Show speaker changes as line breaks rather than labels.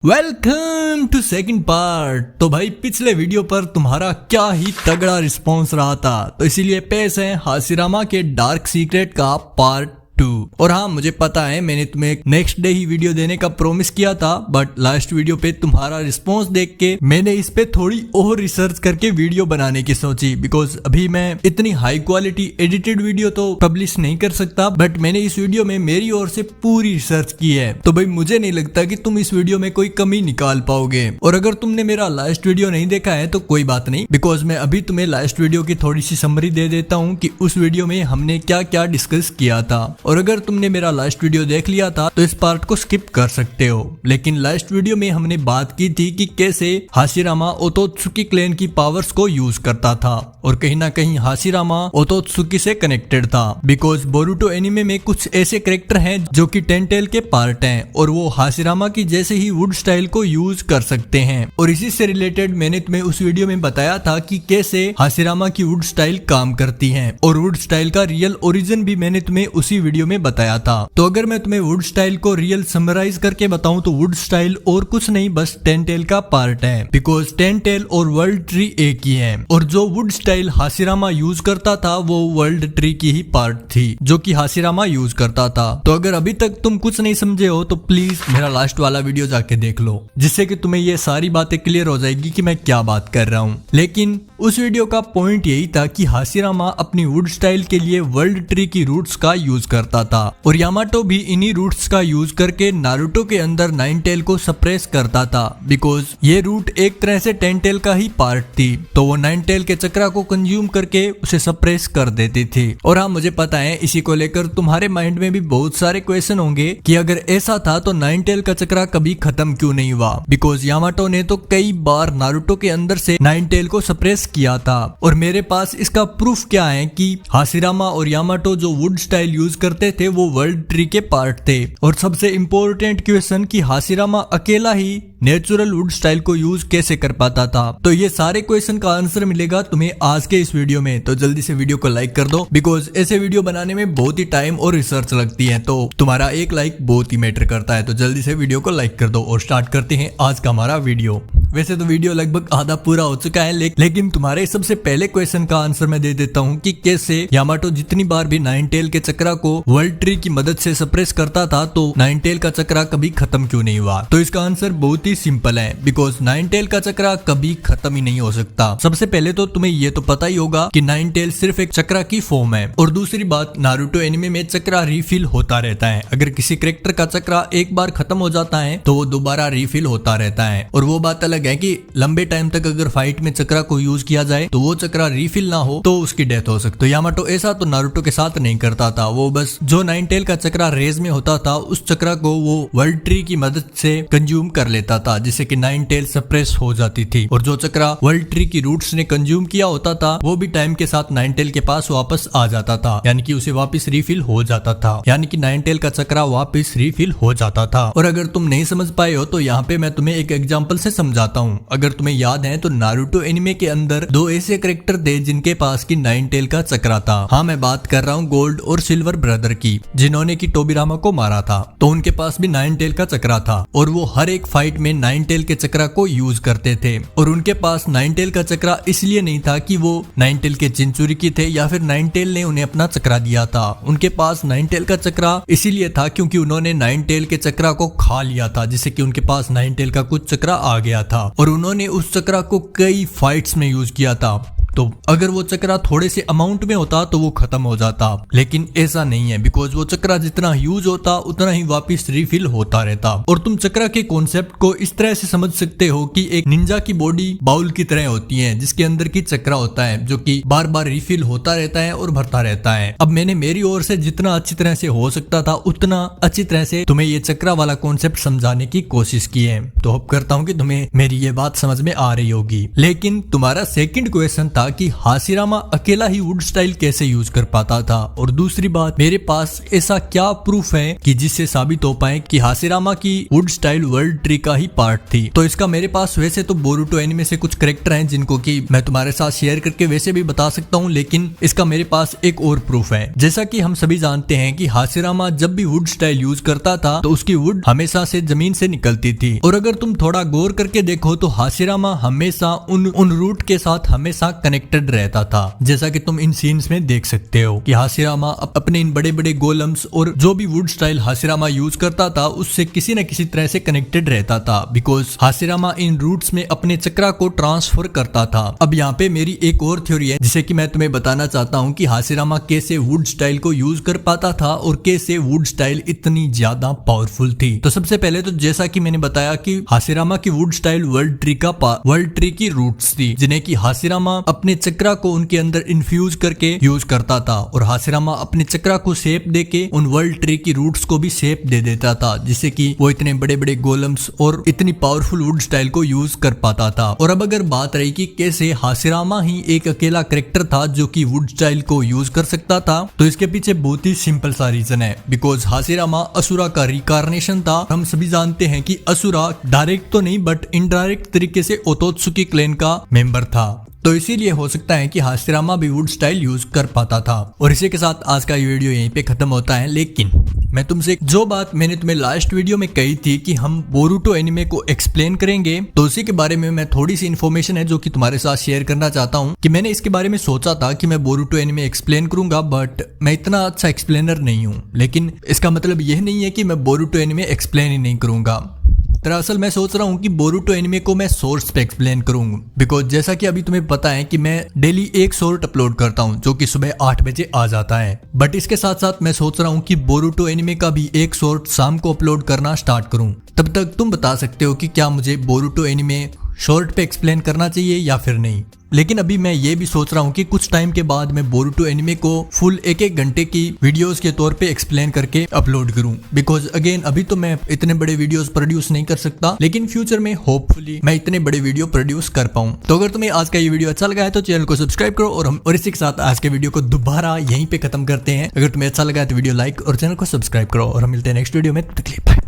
Welcome to second part. तो भाई पिछले वीडियो पर तुम्हारा क्या ही तगड़ा रिस्पांस रहा था, तो इसीलिए पेश है हाशिरामा के डार्क सीक्रेट का पार्ट 2। और हाँ, मुझे पता है मैंने तुम्हें नेक्स्ट डे ही वीडियो देने का प्रॉमिस किया था, बट लास्ट वीडियो पे तुम्हारा रिस्पांस देख के मैंने इस पे थोड़ी और रिसर्च करके वीडियो बनाने की सोची। बिकॉज अभी मैं इतनी हाई क्वालिटी एडिटेड वीडियो तो पब्लिश नहीं कर सकता, बट मैंने इस वीडियो में मेरी ओर से पूरी रिसर्च की है। तो भाई मुझे नहीं लगता कि तुम इस वीडियो में कोई कमी निकाल पाओगे। और अगर तुमने मेरा लास्ट वीडियो नहीं देखा है तो कोई बात नहीं, बिकॉज मैं अभी तुम्हें लास्ट वीडियो की थोड़ी सी समरी दे देता हूँ कि उस वीडियो में हमने क्या क्या डिस्कस किया था। और अगर तुमने मेरा लास्ट वीडियो देख लिया था तो इस पार्ट को स्किप कर सकते हो। लेकिन लास्ट वीडियो में हमने बात की थी कि कैसे हाशिरामा ओतोत्सुकी क्लैन की पावर्स को यूज करता था, और कहीं ना कहीं हाशिरामा ओतोत्सुकी से कनेक्टेड था। बिकॉज बोरुटो एनिमे में कुछ ऐसे कैरेक्टर हैं जो कि टेंटेल के पार्ट हैं, और वो हाशिरामा की जैसे ही वुड स्टाइल को यूज कर सकते हैं। और इसी से रिलेटेड मैंने तुम्हें उस वीडियो में बताया था कि कैसे हाशिरामा की वुड स्टाइल काम करती है, और वुड स्टाइल का रियल ओरिजिन भी मैंने तुम्हें उसी वीडियो में बताया था। तो अगर मैं तुम्हें वुड स्टाइल को रियल समराइज करके बताऊं तो वुड स्टाइल और कुछ नहीं बस टेंटेल का पार्ट है। बिकॉज टेंटेल और वर्ल्ड ट्री एक ही है, और जो वुड स्टाइल हाशिरामा यूज करता था वो वर्ल्ड ट्री की ही पार्ट थी जो कि हाशिरामा यूज करता था। तो अगर अभी तक तुम कुछ नहीं समझे हो तो प्लीज मेरा लास्ट वाला वीडियो जाके देख लो, जिससे कि तुम्हें ये सारी बातें क्लियर हो जाएगी कि मैं क्या बात कर रहा हूँ। लेकिन उस वीडियो का पॉइंट यही था कि हाशिरामा अपनी वुड स्टाइल के लिए वर्ल्ड ट्री की रूट्स का यूज करता था, और यामाटो भी इन्हीं रूट्स का यूज करके नारुतो के अंदर नाइन टेल को सप्रेस करता था। बिकॉज ये रूट एक तरह से टेन टेल का ही पार्ट थी, तो वो नाइन टेल के चक्रा को कंज्यूम करके उसे सप्रेस कर देती थी। और हाँ, मुझे पता है इसी को लेकर तुम्हारे माइंड में भी बहुत सारे क्वेश्चन होंगे कि अगर ऐसा था तो नाइन टेल का चक्रा कभी खत्म क्यों नहीं हुआ। बिकॉज यामाटो ने तो कई बार नारुतो के अंदर से नाइन टेल को सप्रेस किया था, और मेरे पास इसका प्रूफ क्या है कि हाशिरामा और यामाटो जो वुड स्टाइल यूज करते थे वो वर्ल्ड ट्री के पार्ट थे। और सबसे इंपॉर्टेंट क्वेश्चन कि हाशिरामा अकेला ही नेचुरल वुड स्टाइल को यूज कैसे कर पाता था। तो ये सारे क्वेश्चन का आंसर मिलेगा तुम्हें आज के इस वीडियो में। तो जल्दी से वीडियो को लाइक कर दो, बिकॉज ऐसे वीडियो बनाने में बहुत ही टाइम और रिसर्च लगती है, तो तुम्हारा एक लाइक बहुत ही मैटर करता है। तो जल्दी से वीडियो को लाइक कर दो और स्टार्ट करते हैं आज का हमारा वीडियो। वैसे तो वीडियो लगभग आधा पूरा हो चुका है, लेकिन तुम्हारे सबसे पहले क्वेश्चन का आंसर मैं दे देता हूँ कि कैसे यामाटो जितनी बार भी नाइन टेल के चक्रा को वर्ल्ड ट्री की मदद से सप्रेस करता था तो नाइन टेल का चक्रा कभी खत्म क्यों नहीं हुआ। तो इसका आंसर बहुत ही सिंपल है, बिकॉज नाइन टेल का चक्रा कभी खत्म ही नहीं हो सकता। सबसे पहले तो तुम्हें ये तो पता ही होगा कि नाइन टेल सिर्फ एक चक्रा की फॉर्म है, और दूसरी बात नारुतो एनिमे में चक्रा रिफिल होता रहता है। अगर किसी कैरेक्टर का चक्रा एक बार खत्म हो जाता है तो वो दोबारा रिफिल होता रहता है। और वो बात अलग है कि लंबे टाइम तक अगर फाइट में चक्रा को यूज किया जाए तो वो चक्रा रिफिल ना हो तो उसकी डेथ हो सकती है। यामाटो ऐसा तो नारुतो के साथ नहीं करता था, वो बस जो नाइन टेल का चक्रा रेज में होता था उस चक्रा को वो वर्ल्ड ट्री की मदद से कंज्यूम कर लेता था, जिससे कि नाइन टेल सप्रेस हो जाती थी। और जो चक्रा वर्ल्ड ट्री की रूट्स ने कंज्यूम किया होता था वो भी टाइम के साथ नाइन टेल के पास वापस आ जाता था, यानी कि उसे वापस रिफिल हो जाता था, यानी कि नाइन टेल का चक्रा वापस रिफिल हो जाता था। और अगर तुम नहीं समझ पाए हो तो यहाँ पे मैं तुम्हें एक एग्जाम्पल से समझाता हूँ। अगर तुम्हें याद है तो नारुतो एनिमे के अंदर दो ऐसे कैरेक्टर थे जिनके पास की नाइन टेल का चक्रा था। हाँ, मैं बात कर रहा हूँ गोल्ड और सिल्वर ब्रदर की, जिन्होंने की टोबिरामा को मारा था। तो उनके पास भी नाइन टेल का चक्रा था, और वो हर एक फाइट में नाइन टेल के चक्रा को यूज करते थे। और उनके पास नाइन टेल का चक्रा इसलिए नहीं था कि वो नाइन टेल के चिंचुरी की थे या फिर नाइन टेल ने उन्हें अपना चक्रा दिया था। उनके पास नाइन टेल का चक्रा इसीलिए था क्योंकि उन्होंने नाइन टेल के चक्रा को खा लिया था, जिससे कि उनके पास नाइन टेल का कुछ चक्रा आ गया था, और उन्होंने उस चक्रा को कई फाइट्स में यूज किया था। तो अगर वो चक्रा थोड़े से अमाउंट में होता तो वो खत्म हो जाता, लेकिन ऐसा नहीं है, बिकॉज वो चक्रा जितना यूज होता उतना ही वापस रिफिल होता रहता। और तुम चक्रा के कॉन्सेप्ट को इस तरह से समझ सकते हो कि एक निंजा की बॉडी बाउल की तरह होती है, जिसके अंदर की चक्रा होता है जो कि बार बार रिफिल होता रहता है और भरता रहता है। अब मैंने मेरी ओर से जितना अच्छी तरह से हो सकता था उतना अच्छी तरह से तुम्हें ये चक्रा वाला कॉन्सेप्ट समझाने की कोशिश की है। तो होप करता हूँ कि तुम्हें मेरी ये बात समझ में आ रही होगी। लेकिन तुम्हारा सेकंड क्वेश्चन था था कि हाशिरामा अकेला ही वुड स्टाइल कैसे यूज कर पाता था, और दूसरी बात मेरे पास ऐसा क्या प्रूफ है कि जिससे साबित हो पाए कि हाशिरामा की वुड स्टाइल वर्ल्ड ट्री का ही पार्ट थी। तो इसका मेरे पास वैसे तो बोरुटो एनिमे से कुछ कैरेक्टर हैं जिनको कि मैं तुम्हारे साथ शेयर करके वैसे भी बता सकता हूँ, लेकिन इसका मेरे पास एक और प्रूफ है। जैसा कि हम सभी जानते हैं कि हाशिरामा जब भी वुड स्टाइल यूज करता था तो उसकी वुड हमेशा से जमीन से निकलती थी, और अगर तुम थोड़ा गौर करके देखो तो हाशिरामा हमेशा उन रूट के साथ हमेशा कनेक्टेड रहता था। जैसा कि तुम इन सीन्स में देख सकते हो कि हाशिरामा अपने इन बड़े बड़े गोलम्स और जो भी वुड स्टाइल हाशिरामा यूज करता था उससे किसी न किसी तरह से कनेक्टेड रहता था, बिकॉज हाशिरामा इन रूट्स में अपने चक्रा को ट्रांसफर करता था। अब यहाँ पे मेरी एक और थ्योरी है जिसे कि मैं तुम्हें बताना चाहता हूँ कि हाशिरामा कैसे वुड स्टाइल को यूज कर पाता था और कैसे वुड स्टाइल इतनी ज्यादा पावरफुल थी। तो सबसे पहले तो जैसा कि मैंने बताया कि हाशिरामा की वुड स्टाइल वर्ल्ड ट्री की रूट्स थी, जिन्हें कि हाशिरामा अपने चक्रा को उनके अंदर इन्फ्यूज करके यूज करता था, और हाशिरामा अपने चक्रा को शेप देके उन वर्ल्ड ट्री की रूट्स को भी शेप दे देता था, जिससे कि वो इतने बड़े बड़े गोलम्स और इतनी पावरफुल वुड स्टाइल को यूज कर पाता था। और अब अगर बात रही कि कैसे हाशिरामा ही एक अकेला कैरेक्टर था जो कि वुड स्टाइल को यूज कर सकता था, तो इसके पीछे बहुत ही सिंपल सा रीजन है, बिकॉज हाशिरामा असुरा का रिकार्नेशन था। हम सभी जानते हैं कि असुरा डायरेक्ट तो नहीं बट इनडायरेक्ट तरीके से ओतोत्सुकी क्लैन का मेंबर था, तो इसीलिए हो सकता है कि हाशिरामा भी वुड स्टाइल यूज कर पाता था। और इसी के साथ आज का ये वीडियो यहीं पे खत्म होता है, लेकिन मैं तुमसे जो बात मैंने तुम्हें लास्ट वीडियो में कही थी कि हम बोरुटो एनिमे को एक्सप्लेन करेंगे, तो उसी के बारे में मैं थोड़ी सी इन्फॉर्मेशन है जो कि तुम्हारे साथ शेयर करना चाहता हूँ। कि मैंने इसके बारे में सोचा था कि मैं बोरुटो एनिमे एक्सप्लेन करूंगा, बट मैं इतना अच्छा एक्सप्लेनर नहीं हूँ, लेकिन इसका मतलब यह नहीं है कि मैं बोरुटो एनिमे एक्सप्लेन ही नहीं करूंगा। दरअसल मैं सोच रहा हूँ कि बोरुटो एनिमे को मैं सोर्स पे एक्सप्लेन करूंगा, बिकॉज जैसा कि अभी तुम्हें पता है कि मैं डेली एक शॉर्ट अपलोड करता हूँ जो कि सुबह 8 बजे आ जाता है, बट इसके साथ साथ मैं सोच रहा हूँ कि बोरुटो एनिमे का भी एक शॉर्ट शाम को अपलोड करना स्टार्ट करूँ। तब तक तुम बता सकते हो कि क्या मुझे बोरुटो एनिमे शॉर्ट पे एक्सप्लेन करना चाहिए या फिर नहीं। लेकिन अभी मैं ये भी सोच रहा हूँ कि कुछ टाइम के बाद मैं बोरुटो एनिमे को फुल एक घंटे की वीडियोस के तौर पे एक्सप्लेन करके अपलोड करूँ, बिकॉज अगेन अभी तो मैं इतने बड़े वीडियोस प्रोड्यूस नहीं कर सकता, लेकिन फ्यूचर में होपफुली मैं इतने बड़े वीडियो प्रोड्यूस कर पाऊँ। तो अगर तुम्हें आज का ये वीडियो अच्छा लगा है तो चैनल को सब्सक्राइब करो, और इसी के साथ आज के वीडियो को दोबारा यहीं पे खत्म करते हैं। अगर तुम्हें अच्छा लगा है तो वीडियो लाइक और चैनल को सब्सक्राइब करो, और हम मिलते हैं नेक्स्ट वीडियो में। तब तक के लिए बाय।